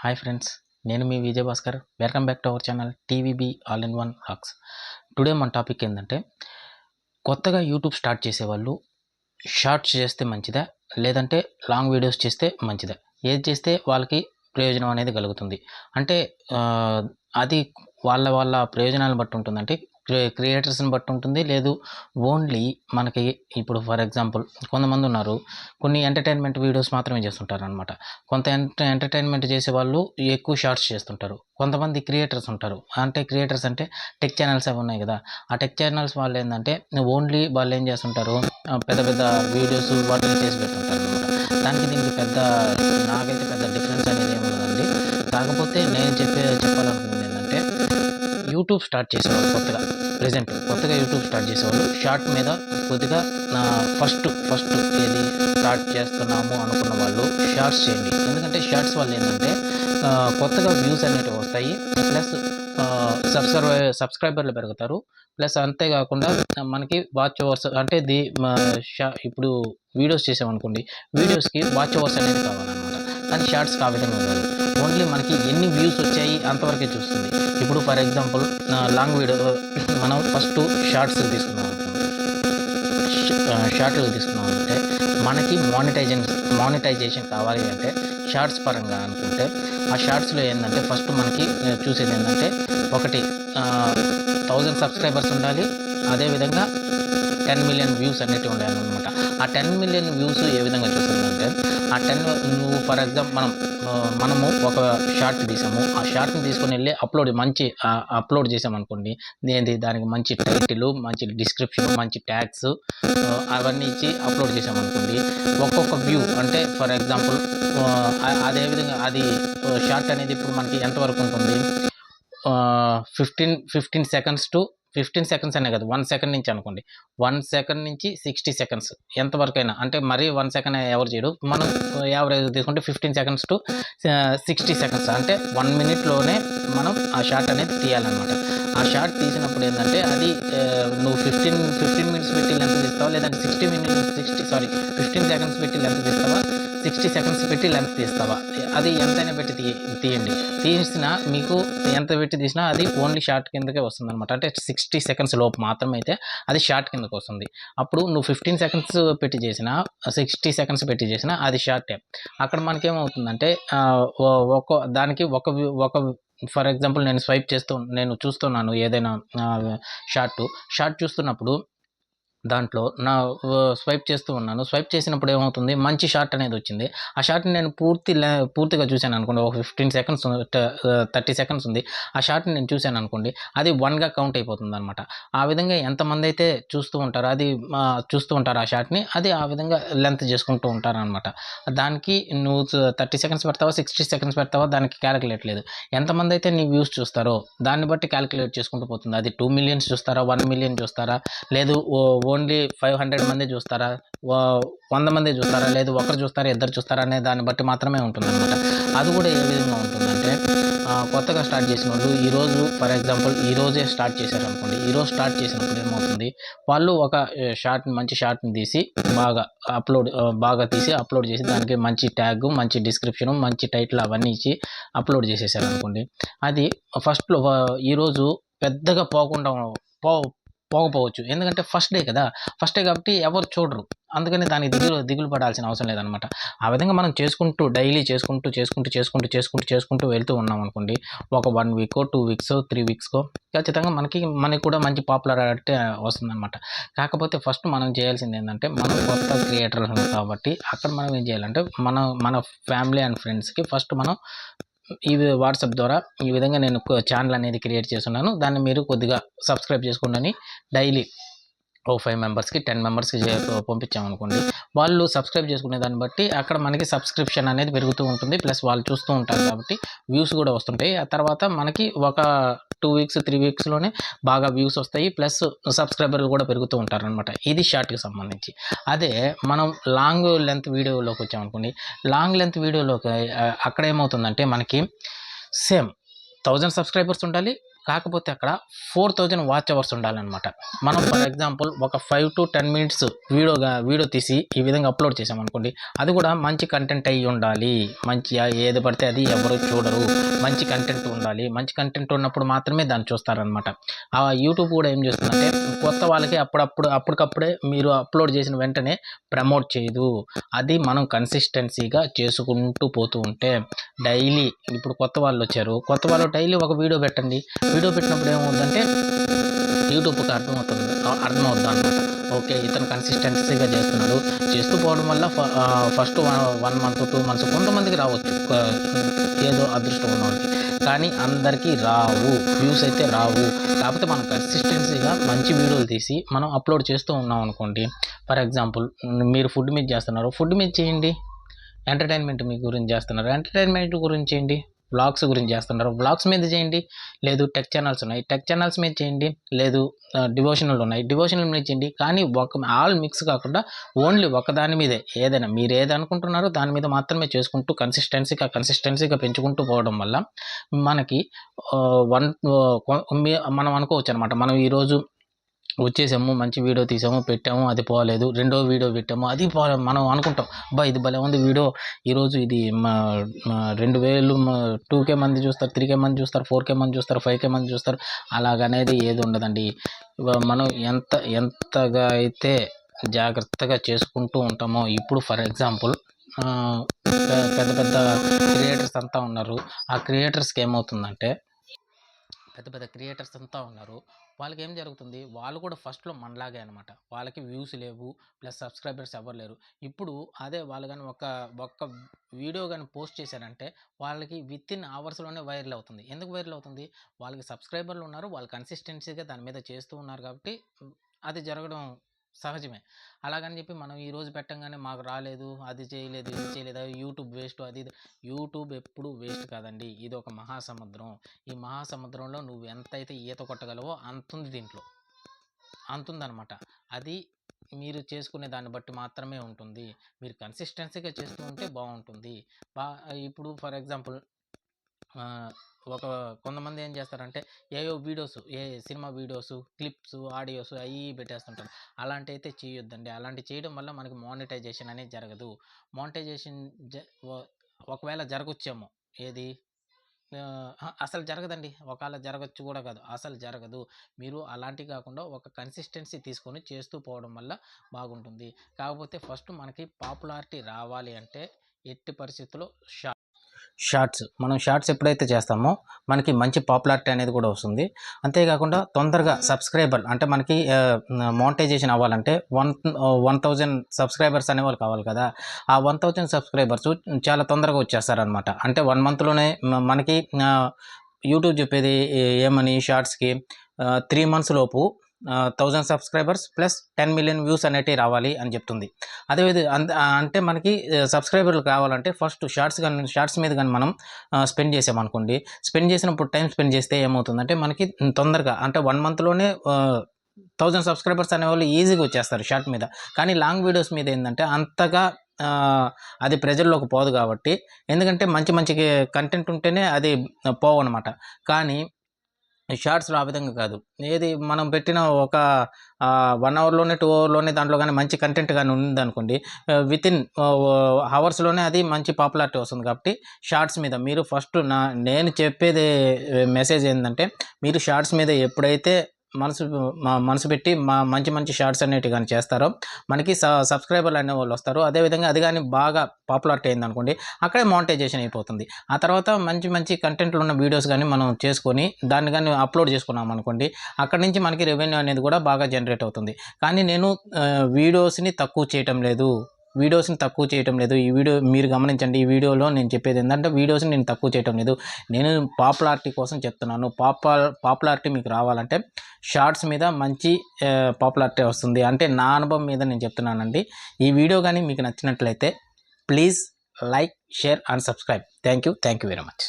Hi friends, నేను మీ Vijay Bhaskar. Welcome back to our channel TVB all in one hacks. Today మన topic ఏంటంటే, కొత్తగా యూట్యూబ్ స్టార్ట్ చేసేవాళ్ళు షార్ట్స్ చేస్తే మంచిదా, లేదంటే లాంగ్ వీడియోస్ చేస్తే మంచిదా, ఏది చేస్తే వాళ్ళకి ప్రయోజనం అనేది కలుగుతుంది అంటే అది వాళ్ళ వాళ్ళ ప్రయోజనాలను బట్టి ఉంటుందంటే క్రియేటర్స్ని బట్టి ఉంటుంది. లేదు ఓన్లీ మనకి ఇప్పుడు ఫర్ ఎగ్జాంపుల్ కొంతమంది ఉన్నారు, కొన్ని ఎంటర్టైన్మెంట్ వీడియోస్ మాత్రమే చేస్తుంటారు అనమాట. కొంత ఎంటర్టైన్మెంట్ చేసేవాళ్ళు ఎక్కువ షార్ట్స్ చేస్తుంటారు. కొంతమంది క్రియేటర్స్ ఉంటారు, అంటే క్రియేటర్స్ అంటే టెక్ ఛానల్స్ అవి ఉన్నాయి కదా, ఆ టెక్ ఛానల్స్ వాళ్ళు ఏంటంటే ఓన్లీ వాళ్ళు ఏం చేస్తుంటారు, పెద్ద పెద్ద వీడియోస్ వాటిని చేసి పెడుతుంటారు అనమాట. దానికి దీనికి నాకైతే పెద్ద డిఫరెన్స్ అనేది ఏముండదండి. కాకపోతే నేను చెప్పాలనుకుంది ఏంటంటే, యూట్యూబ్ స్టార్ట్ చేసేవాళ్ళు కొత్తగా యూట్యూబ్ స్టార్ట్ చేసేవాళ్ళు షార్ట్ మీద కొద్దిగా ఫస్ట్ ఏది స్టార్ట్ చేస్తున్నాము అనుకున్న వాళ్ళు షార్ట్స్ చేయండి. ఎందుకంటే షార్ట్స్ వల్ల ఏంటంటే కొత్తగా వ్యూస్ అనేటివి వస్తాయి, ప్లస్ సబ్స్క్రైబర్లు పెరుగుతారు, ప్లస్ అంతేకాకుండా మనకి వాచ్ అవర్స్ అంటే ఇప్పుడు వీడియోస్ చేసామనుకోండి, వీడియోస్కి వాచ్ అవర్స్ అనేది కావాలన్నమాట. కానీ షార్ట్స్కి ఆ విధంగా కాదు, ఓన్లీ మనకి ఎన్ని వ్యూస్ వచ్చాయి అంతవరకే చూస్తుంది. ఇప్పుడు ఫర్ ఎగ్జాంపుల్ లాంగ్ వీడియో మనం ఫస్ట్ షార్ట్స్ తీసుకున్నాం అంటే మనకి మానిటైజేషన్ కావాలి అంటే షార్ట్స్ పరంగా అనుకుంటే, ఆ షార్ట్స్లో ఏంటంటే ఫస్ట్ మనకి చూసేది ఏంటంటే, ఒకటి 1000 సబ్స్క్రైబర్స్ ఉండాలి, అదేవిధంగా 10 మిలియన్ వ్యూస్ అనేవి ఉండాలన్నమాట. ఆ 10 మిలియన్ వ్యూస్ ఏ విధంగా చూస్తుందంటే, ఆ 10 నువ్వు ఫర్ ఎగ్జాంపుల్ మనము ఒక షార్ట్ తీసాము, ఆ షార్ట్ని తీసుకొని వెళ్ళి అప్లోడ్ చేసామనుకోండి, దానికి మంచి టైటిల్, మంచి డిస్క్రిప్షన్, మంచి ట్యాగ్స్ అవన్నీ ఇచ్చి అప్లోడ్ చేసామనుకోండి, ఒక్కొక్క వ్యూ అంటే ఫర్ ఎగ్జాంపుల్ అదేవిధంగా అది షార్ట్ అనేది ఇప్పుడు మనకి ఎంతవరకు ఉంటుంది, 15 సెకండ్స్ అనే కదా, 1 సెకండ్ నుంచి అనుకోండి, 1 సెకండ్ నుంచి 60 సెకండ్స్ ఎంతవరకైనా, అంటే మరీ 1 సెకండ్ ఎవరు చేయడు, మనం యావరేజ్ తీసుకుంటే 15 సెకండ్స్ టు 60 సెకండ్స్ అంటే 1 మినిట్లోనే మనం ఆ షార్ట్ అనేది తీయాలన్నమాట. ఆ షార్ట్ తీసినప్పుడు ఏంటంటే అది నువ్వు 15 మినిట్స్ పెట్టి లెంత్ తీస్తావా, లేదంటే 15 సెకండ్స్ పెట్టి లెంత్ తీస్తావా, 60 సెకండ్స్ పెట్టి లెంత్ తీస్తావా, అది ఎంతైనా పెట్టి తీయండి. తీసినా మీకు ఎంత పెట్టి తీసినా అది ఓన్లీ షార్ట్ కిందకే వస్తుంది అనమాట. అంటే 60 సెకండ్స్ లోపు మాత్రమే అయితే అది షార్ట్ కిందకి వస్తుంది. అప్పుడు నువ్వు 15 సెకండ్స్ పెట్టి చేసినా, 60 సెకండ్స్ పెట్టి చేసినా అది షార్టే. అక్కడ మనకేమవుతుందంటే దానికి ఒక ఫర్ ఎగ్జాంపుల్ నేను చూస్తున్నాను ఏదైనా షార్ట్ చూస్తున్నప్పుడు దాంట్లో స్వైప్ చేస్తూ ఉన్నాను. స్వైప్ చేసినప్పుడు ఏమవుతుంది, మంచి షార్ట్ అనేది వచ్చింది. ఆ షార్ట్ని నేను పూర్తిగా చూశాను అనుకోండి, ఒక 15 సెకండ్స్ 30 సెకండ్స్ ఉంది, ఆ షార్ట్ని నేను చూశాను అనుకోండి, అది 1గా కౌంట్ అయిపోతుంది అనమాట. ఆ విధంగా ఎంతమంది అయితే చూస్తూ ఉంటారో ఆ షార్ట్ని, అది ఆ విధంగా లెంత్ చేసుకుంటూ ఉంటారనమాట. దానికి నువ్వు 30 సెకండ్స్ పెడతావా, 60 సెకండ్స్ పెడతావా, దానికి క్యాలిక్యులేట్ లేదు. ఎంతమంది అయితే నీ వ్యూస్ చూస్తారో దాన్ని బట్టి క్యాలిక్యులేట్ చేసుకుంటూ పోతుంది. అది 2 మిలియన్స్ చూస్తారా, 1 మిలియన్ చూస్తారా, లేదు ఓన్లీ 500 మంది చూస్తారా, 100 మంది చూస్తారా, లేదు ఒకరు చూస్తారా, ఇద్దరు చూస్తారా అనే దాన్ని బట్టి మాత్రమే ఉంటుందన్నమాట. అది కూడా ఏ విధంగా ఉంటుందంటే, కొత్తగా స్టార్ట్ చేసిన వాళ్ళు ఈరోజు ఫర్ ఎగ్జాంపుల్ ఈరోజే స్టార్ట్ చేశారనుకోండి, ఈరోజు స్టార్ట్ చేసినప్పుడు ఏమవుతుంది, వాళ్ళు ఒక మంచి షార్ట్ని తీసి బాగా తీసి అప్లోడ్ చేసి దానికి మంచి ట్యాగ్, మంచి డిస్క్రిప్షను, మంచి టైటిల్ అవన్నీ ఇచ్చి అప్లోడ్ చేసేసారనుకోండి, అది ఫస్ట్లో ఈరోజు పెద్దగా పోకపోవచ్చు. ఎందుకంటే ఫస్ట్ డే కాబట్టి ఎవరు చూడరు, అందుకని దానికి దిగులు పడాల్సిన అవసరం లేదనమాట. ఆ విధంగా మనం డైలీ చేసుకుంటూ వెళ్తూ ఉన్నాం అనుకోండి, ఒక 1 వీకో 2 వీక్సో 3 వీక్స్కో ఖచ్చితంగా మనకి కూడా మంచి పాపులారిటీ వస్తుందన్నమాట. కాకపోతే ఫస్ట్ మనం చేయాల్సింది ఏంటంటే, మనం కొత్త క్రియేటర్ కాబట్టి అక్కడ మనం ఏం చేయాలంటే, మన ఫ్యామిలీ అండ్ ఫ్రెండ్స్కి ఫస్ట్ మనం ఈ వాట్సాప్ ద్వారా ఈ విధంగా నేను ఛానల్ అనేది క్రియేట్ చేస్తున్నాను, దాన్ని మీరు కొద్దిగా సబ్స్క్రైబ్ చేసుకోండి, డైలీ 5 మెంబర్స్కి 10 మెంబర్స్కి పంపించామనుకోండి, వాళ్ళు సబ్స్క్రైబ్ చేసుకునే దాన్ని బట్టి అక్కడ మనకి సబ్స్క్రిప్షన్ అనేది పెరుగుతూ ఉంటుంది, ప్లస్ వాళ్ళు చూస్తూ ఉంటారు కాబట్టి వ్యూస్ కూడా వస్తుంటాయి. ఆ తర్వాత మనకి ఒక 2 వీక్స్ 3 వీక్స్లోనే బాగా వ్యూస్ వస్తాయి, ప్లస్ సబ్స్క్రైబర్లు కూడా పెరుగుతూ ఉంటారనమాట. ఇది షార్ట్కి సంబంధించి. అదే మనం లాంగ్ లెంత్ వీడియోలోకి వచ్చామనుకోండి, లాంగ్ లెంత్ వీడియోలోకి అక్కడ ఏమవుతుందంటే మనకి సేమ్ 1000 సబ్స్క్రైబర్స్ ఉండాలి, కాకపోతే అక్కడ 4000 వాచ్ అవర్స్ ఉండాలన్నమాట. మనం ఫర్ ఎగ్జాంపుల్ ఒక 5 to 10 మినిట్స్ వీడియో తీసి ఈ విధంగా అప్లోడ్ చేసామనుకోండి, అది కూడా మంచి కంటెంట్ అయ్యి ఉండాలి. మంచిగా ఏది పడితే అది ఎవరు చూడరు, మంచి కంటెంట్ ఉండాలి. మంచి కంటెంట్ ఉన్నప్పుడు మాత్రమే దాన్ని చూస్తారనమాట. ఆ యూట్యూబ్ కూడా ఏం చేస్తుందంటే కొత్త వాళ్ళకి అప్పటికప్పుడే మీరు అప్లోడ్ చేసిన వెంటనే ప్రమోట్ చేయదు. అది మనం కన్సిస్టెన్సీగా చేసుకుంటూ పోతూ ఉంటే డైలీ, ఇప్పుడు కొత్త వాళ్ళు వచ్చారు, కొత్త వాళ్ళు డైలీ ఒక వీడియో పెట్టండి. వీడియో పెట్టినప్పుడు ఏమవుతుందంటే యూట్యూబ్కి అర్థమవుతుంది అనమాట. ఓకే, ఇతను కన్సిస్టెన్సీగా చేస్తూ పోవడం వల్ల ఫస్ట్ 1 month 2 months కొంతమందికి రావచ్చు, ఏదో అదృష్టం ఉన్న వాళ్ళకి, కానీ అందరికీ రావు, వ్యూస్ అయితే రావు. కాకపోతే మనం కన్సిస్టెన్సీగా మంచి వీడియోలు తీసి మనం అప్లోడ్ చేస్తూ ఉన్నాం అనుకోండి. ఫర్ ఎగ్జాంపుల్ మీరు ఫుడ్ మీద చేస్తున్నారు, ఫుడ్ మీద చేయండి. ఎంటర్టైన్మెంట్ మీ గురించి చేస్తున్నారు, ఎంటర్టైన్మెంట్ గురించి చేయండి. వ్లాగ్స్ గురించి చేస్తున్నారు, వ్లాగ్స్ మీద చేయండి. లేదు టెక్ ఛానల్స్ ఉన్నాయి, టెక్ ఛానల్స్ మీద చేయండి. లేదు డివోషనల్ ఉన్నాయి, డివోషనల్ మీద చేయండి. కానీ ఆల్ మిక్స్ కాకుండా ఓన్లీ ఒకదాని మీదే ఏదైనా మీరు ఏది అనుకుంటున్నారో దాని మీద మాత్రమే చేసుకుంటూ కన్సిస్టెన్సీగా పెంచుకుంటూ పోవడం వల్ల మనకి మనం అనుకోవచ్చు అనమాట, మనం ఈరోజు వచ్చేసాము, మంచి వీడియో తీసాము, పెట్టాము, అది పోలేదు. రెండో వీడియో పెట్టాము, అది మనం అనుకుంటాం, ఇది భలే ఉంది వీడియో, ఈరోజు ఇది 2000 2K మంది చూస్తారు, 3K మంది చూస్తారు, 4K మంది చూస్తారు, 5K మంది చూస్తారు. అలాగనేది ఏది ఉండదండి. మనం ఎంతగా అయితే జాగ్రత్తగా చేసుకుంటూ ఉంటామో, ఇప్పుడు ఫర్ ఎగ్జాంపుల్ పెద్ద పెద్ద క్రియేటర్స్ అంతా ఉన్నారు. ఆ క్రియేటర్స్కి ఏమవుతుందంటే వాళ్ళకి ఏం జరుగుతుంది, వాళ్ళు కూడా ఫస్ట్లో మనలాగే అనమాట. వాళ్ళకి వ్యూస్ లేవు, ప్లస్ సబ్స్క్రైబర్స్ ఎవరు లేరు. ఇప్పుడు అదే వాళ్ళు కానీ ఒక్క వీడియో కానీ పోస్ట్ చేశారంటే వాళ్ళకి వితిన్ అవర్స్లోనే వైరల్ అవుతుంది. ఎందుకు వైరల్ అవుతుంది? వాళ్ళకి సబ్స్క్రైబర్లు ఉన్నారు, వాళ్ళు కన్సిస్టెన్సీగా దాని మీద చేస్తూ ఉన్నారు కాబట్టి అది జరగడం సహజమే. అలాగని చెప్పి మనం ఈరోజు పెట్టంగానే మాకు రాలేదు, అది చేయలేదు, ఇది చేయలేదు, యూట్యూబ్ వేస్ట్, అది యూట్యూబ్ ఎప్పుడు వేస్ట్ కాదండి. ఇది ఒక మహాసముద్రం. ఈ మహాసముద్రంలో నువ్వు ఎంతైతే ఈత కొట్టగలవో అంతుంది, దీంట్లో అంతుందన్నమాట. అది మీరు చేసుకునే దాన్ని బట్టి మాత్రమే ఉంటుంది. మీరు కన్సిస్టెన్సీగా చేస్తూ ఉంటే బాగుంటుంది. ఇప్పుడు ఫర్ ఎగ్జాంపుల్ కొంతమంది ఏం చేస్తారంటే ఏవో videos, cinema videos, clips, audios అవి పెట్టేస్తుంటారు. అలాంటి అయితే చేయొద్దండి. అలాంటి చేయడం వల్ల మనకి మానిటైజేషన్ అనేది జరగదు. మానిటైజేషన్ ఒకవేళ జరగచ్చేమో, ఏది అసలు జరగదండి. ఒకవేళ జరగచ్చు కూడా కాదు, అసలు జరగదు. మీరు అలాంటివి కాకుండా ఒక కన్సిస్టెన్సీ తీసుకొని చేస్తూ పోవడం వల్ల బాగుంటుంది. కాకపోతే ఫస్ట్ మనకి పాపులారిటీ రావాలి అంటే ఎట్టి పరిస్థితుల్లో మనం షార్ట్స్ ఎప్పుడైతే చేస్తామో మనకి మంచి పాపులారిటీ అనేది కూడా వస్తుంది. అంతేకాకుండా తొందరగా సబ్స్క్రైబర్ అంటే మనకి మానిటైజేషన్ అవ్వాలంటే 1000 సబ్స్క్రైబర్స్ అనేవాళ్ళు కావాలి కదా. ఆ 1000 సబ్స్క్రైబర్స్ చాలా తొందరగా వచ్చేస్తారనమాట. అంటే 1 monthలోనే మనకి యూట్యూబ్ చెప్పేది ఏమని, షార్ట్స్కి 3 months లోపు 1000 సబ్స్క్రైబర్స్ ప్లస్ 10 million వ్యూస్ అనేటివి రావాలి అని చెప్తుంది. అంటే మనకి సబ్స్క్రైబర్లు కావాలంటే ఫస్ట్ షార్ట్స్ మీద కానీ మనం స్పెండ్ చేసామనుకోండి, స్పెండ్ చేసినప్పుడు టైం స్పెండ్ చేస్తే ఏమవుతుందంటే మనకి తొందరగా అంటే 1 monthలోనే 1000 సబ్స్క్రైబర్స్ అనేవాళ్ళు ఈజీగా వచ్చేస్తారు షార్ట్ మీద. కానీ లాంగ్ వీడియోస్ మీద ఏంటంటే అంతగా అది ప్రజల్లోకి పోదు కాబట్టి, ఎందుకంటే మంచి కంటెంట్ ఉంటేనే అది పోవన్నమాట. కానీ షార్ట్స్లో ఆ విధంగా కాదు. ఏది మనం పెట్టిన ఒక 1 hourలోనే 2 hourలోనే దాంట్లో కానీ మంచి కంటెంట్ కానీ ఉందనుకోండి, వితిన్ అవర్స్లోనే అది మంచి పాపులారిటీ వస్తుంది. కాబట్టి షార్ట్స్ మీద మీరు ఫస్ట్ నేను చెప్పేది మెసేజ్ ఏంటంటే, మీరు షార్ట్స్ మీద ఎప్పుడైతే మనసు పెట్టి మంచి షార్ట్స్ అనేటివి కానీ చేస్తారో మనకి సబ్స్క్రైబర్లు అనే వాళ్ళు వస్తారు. అదేవిధంగా అది కానీ బాగా పాపులారిటీ అయిందనుకోండి, అక్కడే మానిటైజేషన్ అయిపోతుంది. ఆ తర్వాత మంచి కంటెంట్లు ఉన్న వీడియోస్ కానీ మనం చేసుకొని దాన్ని కానీ అప్లోడ్ చేసుకున్నాం అనుకోండి, అక్కడి నుంచి మనకి రెవెన్యూ అనేది కూడా బాగా జనరేట్ అవుతుంది. కానీ నేను వీడియోస్ని తక్కువ చేయటం లేదు. ఈ వీడియో మీరు గమనించండి. ఈ వీడియోలో నేను చెప్పేది ఏంటంటే వీడియోస్ని నేను తక్కువ చేయటం లేదు, నేను పాపులారిటీ కోసం చెప్తున్నాను. పాపులారిటీ మీకు రావాలంటే షార్ట్స్ మీద మంచి పాపులారిటీ వస్తుంది అంటే నా అనుభవం మీద నేను చెప్తున్నానండి. ఈ వీడియో కానీ మీకు నచ్చినట్లయితే please like, share and subscribe. Thank you very much.